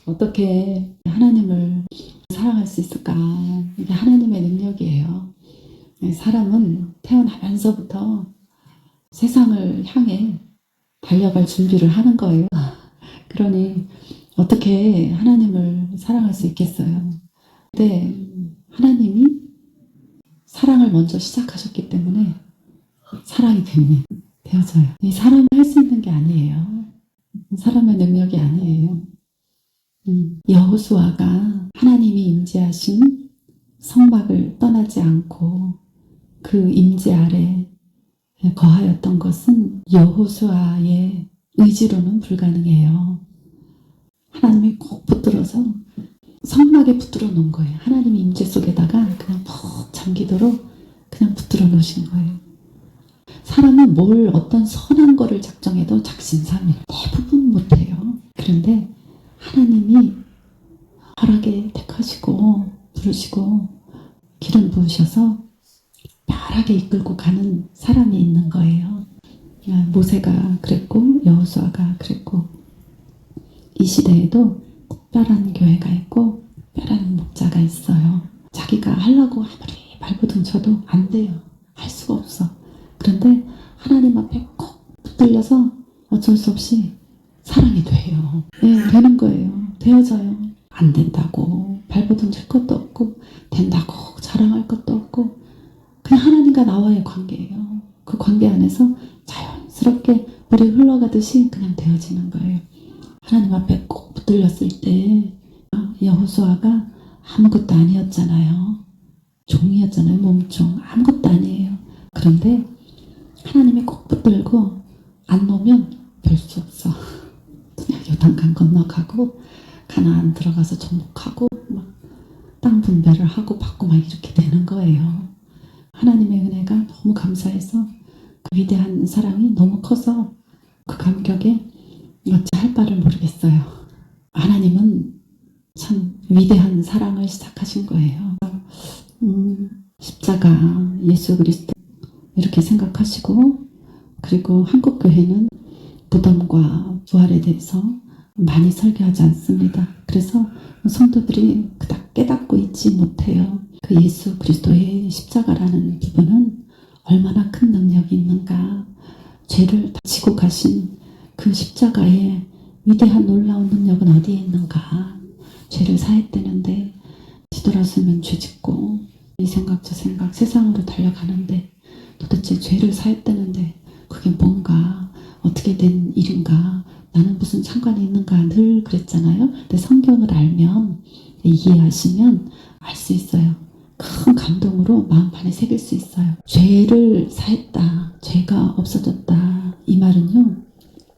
어떻게 하나님을 사랑할 수 있을까? 이게 하나님의 능력이에요. 사람은 태어나면서부터 세상을 향해 달려갈 준비를 하는 거예요. 그러니 어떻게 하나님을 사랑할 수 있겠어요? 근데 하나님이 사랑을 먼저 시작하셨기 때문에 사랑이 되어져요. 이 사람이 할 수 있는 게 아니에요. 사람의 능력이 아니에요. 여호수아가 하나님이 임재하신 성막을 떠나지 않고 그 임재 아래 거하였던 것은 여호수아의 의지로는 불가능해요. 하나님이 꼭 붙들어서 성막에 붙들어 놓은 거예요. 하나님의 임재 속에다가 그냥 푹 잠기도록 그냥 붙들어 놓으신 거예요. 사람은 어떤 선한 거를 작정해도 작심삼일 대부분 못해요. 그런데 하나님이 펄하게 택하시고 부르시고 기름 부으셔서 펄하게 이끌고 가는 사람이 있는 거예요. 모세가 그랬고 여호수아가 그랬고 이 시대에도 특별한 교회가 있고 특별한 목자가 있어요. 자기가 하려고 아무리 발버둥 쳐도 안 돼요. 할 수가 없어. 그런데 하나님 앞에 꼭 붙들려서 어쩔 수 없이 사랑이 돼요. 네, 되는 거예요. 되어져요. 안 된다고 발버둥 칠 것도 없고 된다고 자랑할 것도 없고 그냥 하나님과 나와의 관계예요. 그 관계 안에서 자연스럽게 물이 흘러가듯이 그냥 되어지는 거예요. 하나님 앞에 꼭 붙들렸을 때 여호수아가 아무것도 아니었잖아요. 종이었잖아요. 몸종. 아무것도 아니에요. 그런데 하나님이 꼭 붙들고 안 놓으면 별 수 없어. 그냥 요단강 건너가고 가나안 들어가서 정복하고 막 땅 분배를 하고 받고 막 이렇게 되는 거예요. 하나님의 은혜가 너무 감사해서 그 위대한 사랑이 너무 커서 그 감격에 어찌 할 바를 모르겠어요. 하나님은 참 위대한 사랑을 시작하신 거예요. 십자가 예수 그리스도 이렇게 생각하시고 그리고 한국교회는 무덤과 부활에 대해서 많이 설교하지 않습니다. 그래서 성도들이 그닥 깨닫고 있지 못해요. 그 예수 그리스도의 십자가라는 부분은 얼마나 큰 능력이 있는가. 죄를 다 지고 가신 그 십자가의 위대한 놀라운 능력은 어디에 있는가. 죄를 사했다는데 뒤돌아서면 죄 짓고 이 생각 저 생각 세상으로 달려가는데 도대체 죄를 사했다는데 그게 뭔가 어떻게 된 일인가 나는 무슨 상관이 있는가 늘 그랬잖아요. 근데 성경을 알면 이해하시면 알 수 있어요. 큰 감동으로 마음판에 새길 수 있어요. 죄를 사했다. 죄가 없어졌다. 이 말은요.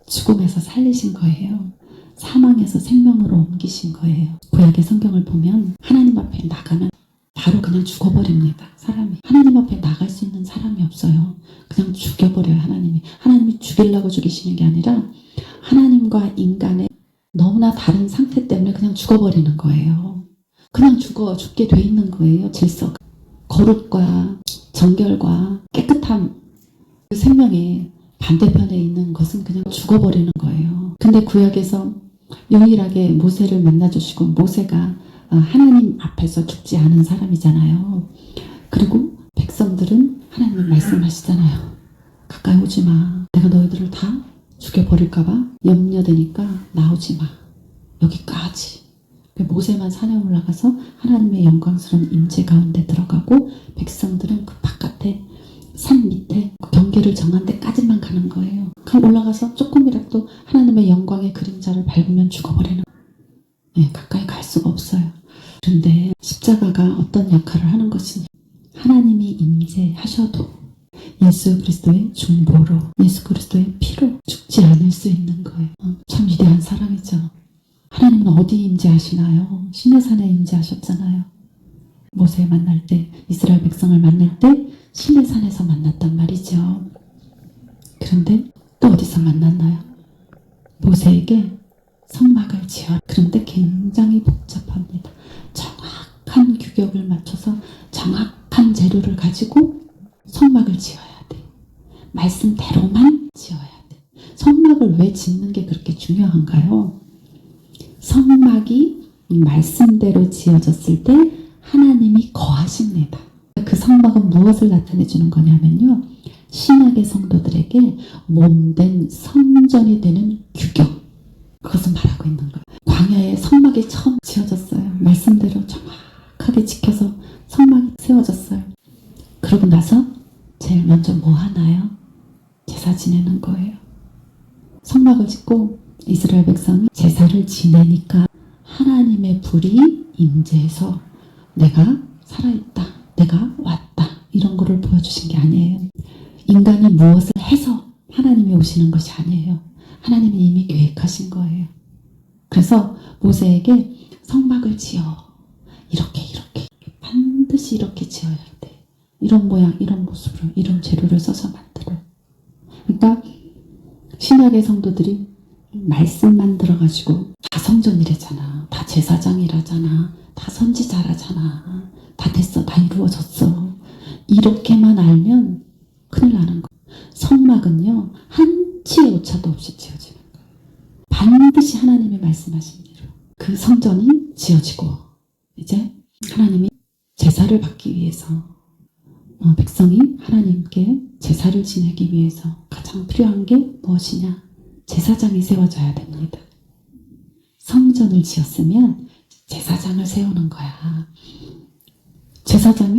죽음에서 살리신 거예요. 사망에서 생명으로 옮기신 거예요. 구약의 성경을 보면 하나님 앞에 나가면 바로 그냥 죽어버립니다. 사람이. 하나님 앞에 나갈 수 있는 사람이 없어요. 그냥 죽여버려요. 하나님이 죽이려고 죽이시는 게 아니라 하나님과 인간의 너무나 다른 상태 때문에 그냥 죽어버리는 거예요. 그냥 죽게 돼 있는 거예요. 질서가. 거룩과 정결과 깨끗함 그 생명의 반대편에 있는 것은 그냥 죽어버리는 거예요. 근데 구약에서 유일하게 모세를 만나주시고 모세가 하나님 앞에서 죽지 않은 사람이잖아요. 그리고 백성들은 하나님 말씀하시잖아요. 가까이 오지 마. 내가 너희들을 다 죽여버릴까봐 염려되니까 나오지 마. 여기까지. 모세만 산에 올라가서 하나님의 영광스러운 임재 가운데 들어가고 백성들은 그 바깥에 산 밑에 그 경계를 정한 데까지만 가는 거예요. 그럼 올라가서 조금이라도 하나님의 영광의 그림자를 밟으면 죽어버리는 거예요. 네, 가까이 갈 수가 없어요. 그런데 십자가가 어떤 역할을 하는 것이냐. 하나님이 임재하셔도 예수 그리스도의 중보로 예수 그리스도의 피로 죽지 않을 수 있는 거예요. 참 위대한 사랑이죠. 하나님은 어디 임재하시나요? 시내산에 임재하셨잖아요. 모세 만날 때 이스라엘 백성을 만날 때 시내산에서 만났단 말이죠. 그런데 또 어디서 만났나요? 모세에게 성막을 지어라. 그런데 굉장히 복잡합니다. 정확한 규격을 맞춰서 정확한 재료를 가지고 성막을 지어야 돼. 말씀대로만 지어야 돼. 성막을 왜 짓는 게 그렇게 중요한가요? 성막 성막이 말씀대로 지어졌을 때 하나님이 거하십니다. 그 성막은 무엇을 나타내 주는 거냐면요, 신약의 성도들에게 몸된 성전이 되는 규격, 그것을 말하고 있는 거예요. 광야에 성막이 처음 지어졌어요. 말씀대로 정확하게 지켜서 성막이 세워졌어요. 그러고 나서 제일 먼저 뭐 하나요? 제사 지내는 거예요. 성막을 짓고 이스라엘 백성이 제사를 지내니까 하나님의 불이 임재해서 내가 살아있다, 내가 왔다, 이런 거를 보여주신 게 아니에요. 인간이 무엇을 해서 하나님이 오시는 것이 아니에요. 하나님이 이미 계획하신 거예요. 그래서 모세에게 성막을 지어, 이렇게 반드시 이렇게 지어야 돼. 이런 모양, 이런 모습으로, 이런 재료를 써서 만들어. 그러니까 신약의 성도들이 말씀만 들어가지고 다 성전이래잖아, 다 제사장이라잖아, 다 선지자라잖아, 다 됐어, 다 이루어졌어, 이렇게만 알면 큰일 나는 거예요. 성막은요, 한치의 오차도 없이 지어지는 거예요. 반드시 하나님이 말씀하신 대로 그 성전이 지어지고, 이제 하나님이 제사를 받기 위해서, 백성이 하나님께 제사를 지내기 위해서 가장 필요한 게 무엇이냐? 제사장이 세워져야 됩니다. 성전을 지었으면 제사장을 세우는 거야. 제사장이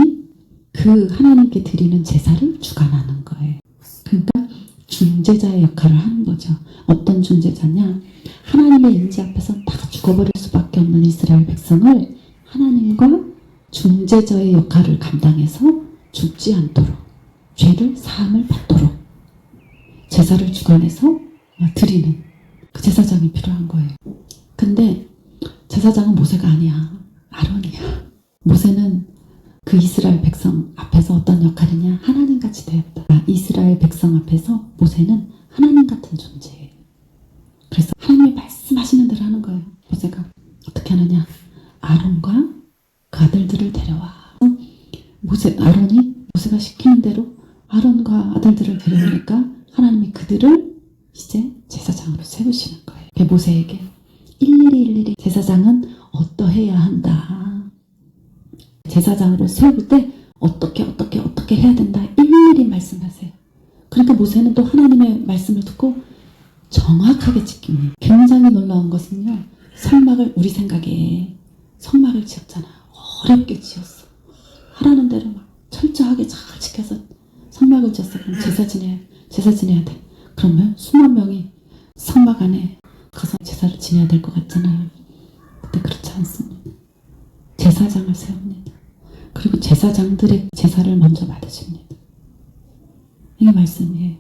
그 하나님께 드리는 제사를 주관하는 거예요. 그러니까 중재자의 역할을 하는 거죠. 어떤 중재자냐? 하나님의 임재 앞에서 다 죽어버릴 수밖에 없는 이스라엘 백성을 하나님과 중재자의 역할을 감당해서 죽지 않도록, 죄를 사함을 받도록 제사를 주관해서 드리는 그 제사장이 필요한 거예요. 근데 제사장은 모세가 아니야, 아론이야. 모세는 그 이스라엘 백성 앞에서 어떤 역할이냐? 하나님같이 되었다. 이스라엘 백성 앞에서 모세는 하나님 같은 존재예요. 그래서 하나님이 말씀하시는 대로 하는 거예요. 모세가 어떻게 하느냐? 아론과 그 아들들을 데려와. 아론이 모세가 시키는 대로 아론과 아들들을 데려오니까 하나님이 그들을 이제 제사장으로 세우시는 거예요. 모세에게 일일이 제사장은 어떠해야 한다, 제사장으로 세울 때 어떻게 해야 된다, 일일이 말씀하세요. 그러니까 모세는 또 하나님의 말씀을 듣고 정확하게 지킵니다. 굉장히 놀라운 것은요, 성막을, 우리 생각에 성막을 지었잖아, 어렵게 지었어, 하라는 대로 막 철저하게 잘 지켜서 성막을 지었어. 그럼 제사 지내야 돼. 그러면 수만 명이 성막 안에 가서 제사를 지내야 될 것 같잖아요. 근데 그렇지 않습니다. 제사장을 세웁니다. 그리고 제사장들의 제사를 먼저 받으십니다. 이게 말씀이에요.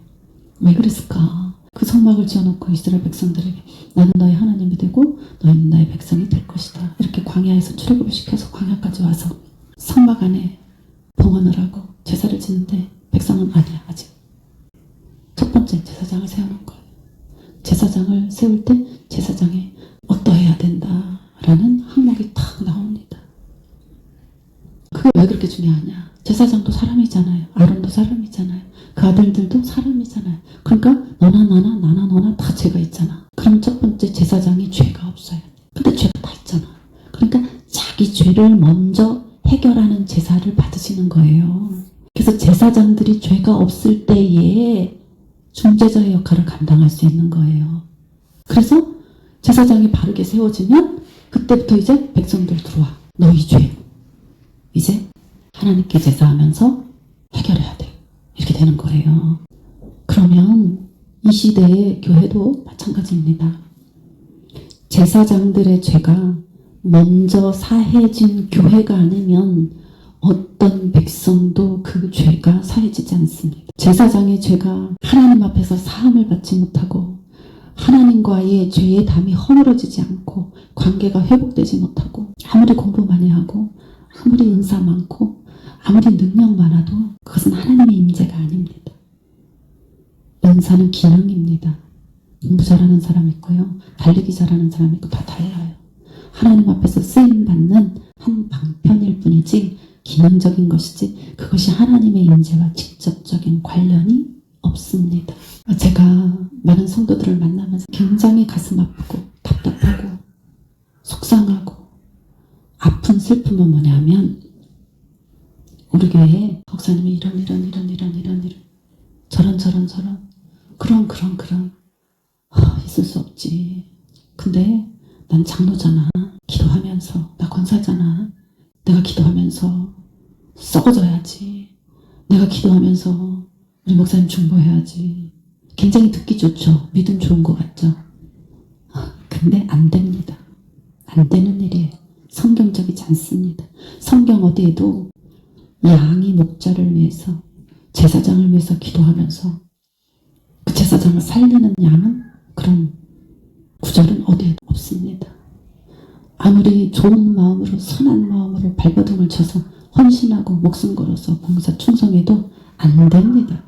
왜 그랬을까? 그 성막을 지어놓고 이스라엘 백성들에게 나는 너의 하나님이 되고 너희는 나의 백성이 될 것이다, 이렇게 광야에서 출애굽을 시켜서 광야까지 와서 성막 안에 봉헌을 하고 제사를 지는데 백성은 아니야, 아직. 첫 번째 제사장을 세우는 거예요. 제사장을 세울 때 제사장이 어떠해야 된다라는 항목이 탁 나옵니다. 그게 왜 그렇게 중요하냐? 제사장도 사람이잖아요. 아론도 사람이잖아요. 그 아들들도 사람이잖아요. 그러니까 너나 나나 다 죄가 있잖아. 그럼 첫 번째 제사장이 죄가 없어요. 근데 죄가 다 있잖아. 그러니까 자기 죄를 먼저 해결하는 제사를 받으시는 거예요. 그래서 제사장들이 죄가 없을 때에 중재자의 역할을 감당할 수 있는 거예요. 그래서 제사장이 바르게 세워지면 그때부터 이제 백성들 들어와. 너희 죄 이제 하나님께 제사하면서 해결해야 돼. 이렇게 되는 거예요. 그러면 이 시대의 교회도 마찬가지입니다. 제사장들의 죄가 먼저 사해진 교회가 아니면 어떤 백성도 그 죄가 사해지지 않습니다. 제사장의 죄가 하나님 앞에서 사함을 받지 못하고 하나님과의 죄의 담이 허물어지지 않고 관계가 회복되지 못하고 아무리 공부 많이 하고 아무리 인사 많고 아무리 능력 많아도 그것은 하나님의 임재가 아닙니다. 은사는 기능입니다. 공부 잘하는 사람 있고요, 달리기 잘하는 사람 있고 다 달라요. 하나님 앞에서 쓰임받는 한 방편일 뿐이지 기능적인 것이지 그것이 하나님의 임재와 직접적인 관련이 없습니다. 제가 많은 성도들을 만나면서 굉장히 가슴 아프고 답답하고 속상하고 아픈 슬픔은 뭐냐면 우리 교회에 목사님이 이런 저런 그런 있을 수 없지. 근데 난 장로잖아. 기도하면서 나 권사잖아. 내가 기도하면서 썩어져야지. 내가 기도하면서 우리 목사님 중보해야지. 굉장히 듣기 좋죠. 믿음 좋은 것 같죠. 근데 안 됩니다. 안 되는 일이에요. 성경적이지 않습니다. 성경 어디에도 양이 목자를 위해서 제사장을 위해서 기도하면서 그 제사장을 살리는 양은 그런 구절은 어디에도 없습니다. 아무리 좋은 마음으로 선한 마음으로 발버둥을 쳐서 헌신하고 목숨 걸어서 봉사 충성해도 안 됩니다.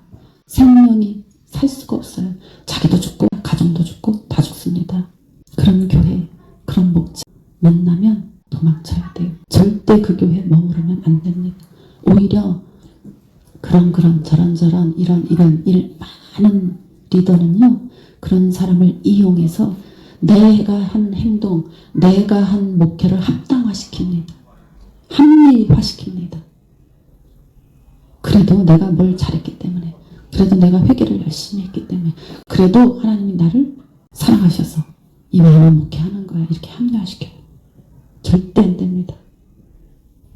생명이 살 수가 없어요. 자기도 죽고 가정도 죽고 다 죽습니다. 그런 교회, 그런 목자 만나면 도망쳐야 돼요. 절대 그 교회에 머무르면 안 됩니다. 오히려 그런 저런 이런 일 많은 리더는요, 그런 사람을 이용해서 내가 한 행동, 내가 한 목회를 합당화시킵니다. 합리화시킵니다. 그래도 내가 뭘 잘했기 때문에, 그래도 내가 회개를 열심히 했기 때문에, 그래도 하나님이 나를 사랑하셔서 이 마음을 목회하는 거야. 이렇게 합리화시켜요. 절대 안 됩니다.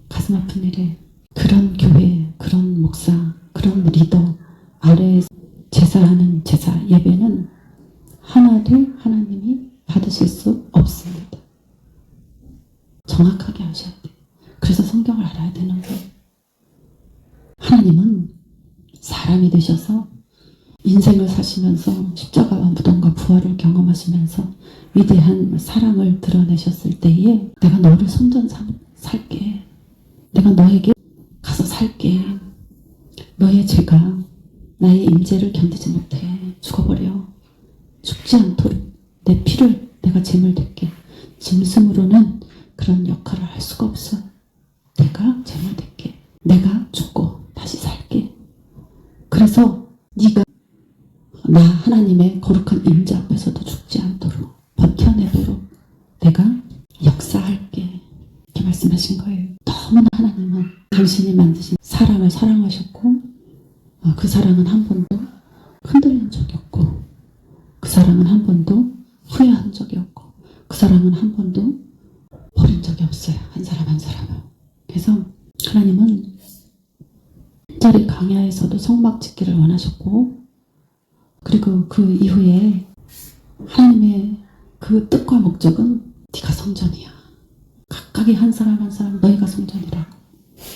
가슴 아픈 일에 그런 교회, 그런 목사, 그런 리더 아래에서 제사하는 제사 예배는 하나도 하나님이 받으실 수 없습니다. 정확하게 아셔야 돼요. 그래서 성경을 알아야 되는 거예요. 하나님은 사람이 되셔서 인생을 사시면서 십자가와 무덤과 부활을 경험하시면서 위대한 사랑을 드러내셨을 때에 내가 너를 손전 살게. 내가 너에게 가서 살게. 너의 죄가 나의 임재를 견디지 못해. 죽어버려. 죽지 않도록 내 피를 내가 제물 될게. 짐승으로는 그런 역할을 할 수가 없어. 내가 제물 될게. 내가 죽고 다시 살게. 그래서 네가 나 하나님의 거룩한 임재 앞에서도 죽지 않도록 버텨내도록 내가 역사할게. 이렇게 말씀하신 거예요. 너무나 하나님은 당신이 만드신 사람을 사랑하셨고 그 사랑은 한 번도 흔들린 적이 없고 그 사랑은 한 번도 후회한 적이 없고 그 사랑은 한 번도 버린 적이 없어요. 한 사람 한 사람을. 그래서 하나님은 특별히 광야에서도 성막 짓기를 원하셨고 그리고 그 이후에 하나님의 그 뜻과 목적은 네가 성전이야. 각각의 한 사람 한 사람 너희가 성전이라고.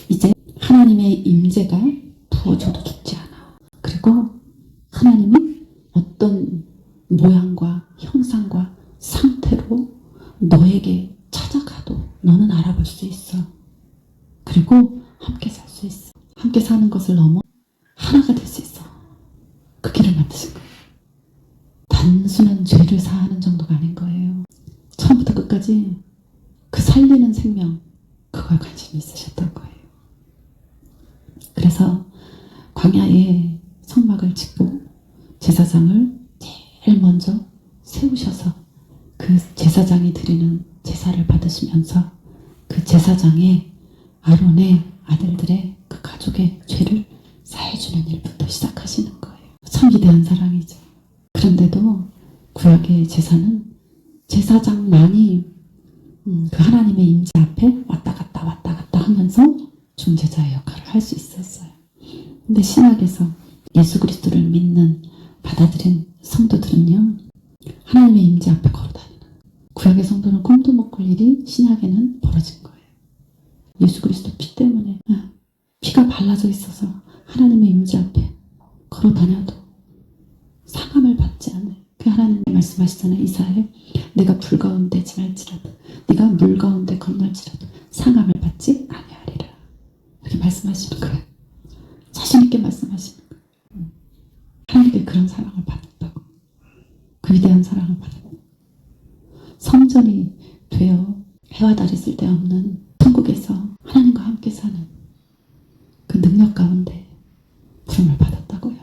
이제 하나님의 임재가 부어져도 죽지 않아. 그리고 하나님은 어떤 모양과 형상과 상태로 너에게 찾아가도 너는 알아볼 수 있어. 그리고 함께 살 수 있어. 함께 사는 것을 넘어 하나가 될 수 있어. 그 길을 만드신 거예요. 단순한 죄를 사하는 정도가 아닌 거예요. 처음부터 끝까지 그 살리는 생명, 그거에 관심이 있으셨던 거예요. 그래서 광야에 성막을 짓고 제사장을 제일 먼저 세우셔서 그 제사장이 드리는 제사를 받으시면서 그 제사장의 아론의 아들들의 그 가족의 죄를 사해주는 일부터 시작하시는 거예요. 참 위대한 사랑이죠. 그런데도 구약의 제사는 제사장만이 그 하나님의 임재 앞에 왔다 갔다 하면서 중재자의 역할을 할 수 있었어요. 근데 신약에서 예수 그리스도를 믿는 받아들인 성도들은요, 하나님의 임재 앞에 걸어다니는 구약의 성도는 꿈도 못 꿀 일이 신약에는 벌어진 거예요. 예수 그리스도 피 때문에 피가 발라져 있어서 하나님의 임재 앞에 걸어다녀도 상함을 받지 않아요. 그 하나님이 말씀하시잖아요. 이사야에 내가 불 가운데 지날지라도 네가 물 가운데 건널지라도 상함을 받지 아니하리라. 이렇게 말씀하시는 거예요. 자신 있게 말씀하시는 거예요. 하나님께 그런 사랑을 받았다고. 그 위대한 사랑을 받았다고. 성전이 되어 해와 달이 쓸데없는 천국에서 하나님과 함께 사는 그 능력 가운데 부름을 받았다고요.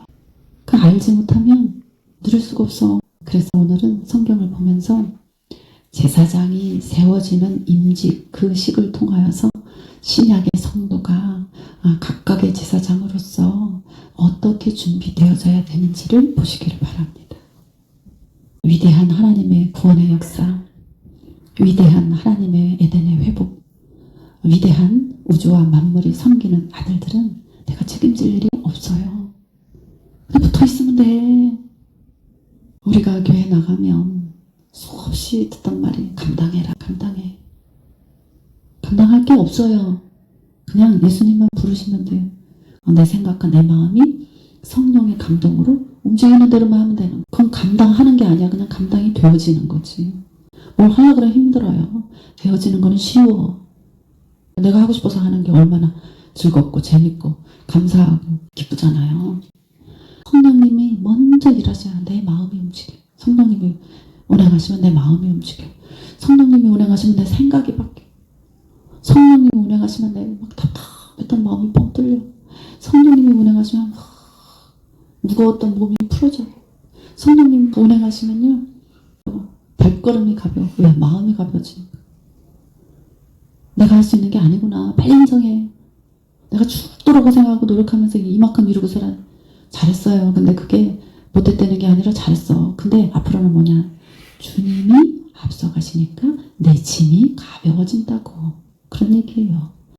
그 알지 못하면 누릴 수가 없어. 그래서 오늘은 성경을 보면서 제사장이 세워지는 임직 그 식을 통하여서 신약의 성도가 각각의 제사장으로서 어떻게 준비되어져야 되는지를 보시기를 바랍니다. 위대한 하나님의 구원의 역사, 위대한 하나님의 에덴의 회복, 위대한 우주와 만물이 섬기는 아들들은 내가 책임질 일이 없어요. 그냥 붙어있으면 돼. 우리가 교회 나가면 수없이 듣던 말이 감당해라, 감당해. 감당할 게 없어요. 그냥 예수님만 부르시면 돼요. 내 생각과 내 마음이 성령의 감동으로 움직이는 대로만 하면 되는 거예요. 그건 감당하는 게 아니야. 그냥 감당이 되어지는 거지. 뭘 하려고 그러면 힘들어요. 되어지는 거는 쉬워. 내가 하고 싶어서 하는 게 얼마나 즐겁고 재밌고 감사하고 기쁘잖아요. 성령님이 먼저 일하셔야 내 마음이 움직여. 성령님이 운행하시면 내 마음이 움직여. 성령님이 운행하시면 내 생각이 바뀌어. 성령님이 운행하시면 내 막 답답했던 마음이 뻥 뚫려. 성령님이 운행하시면 무거웠던 몸이 풀어져요. 성령님이 운행하시면요 발걸음이 가벼워. 왜? 마음이 가벼워지니까. 내가 할 수 있는 게 아니구나. 빨리 인정해. 내가 죽도록 고생하고 노력하면서 이만큼 이루고 살아. 잘했어요. 근데 그게 못했다는 게 아니라 잘했어. 근데 앞으로는 뭐냐. 주님이 앞서가시니까 내 짐이 가벼워진다고. 그런 얘기예요.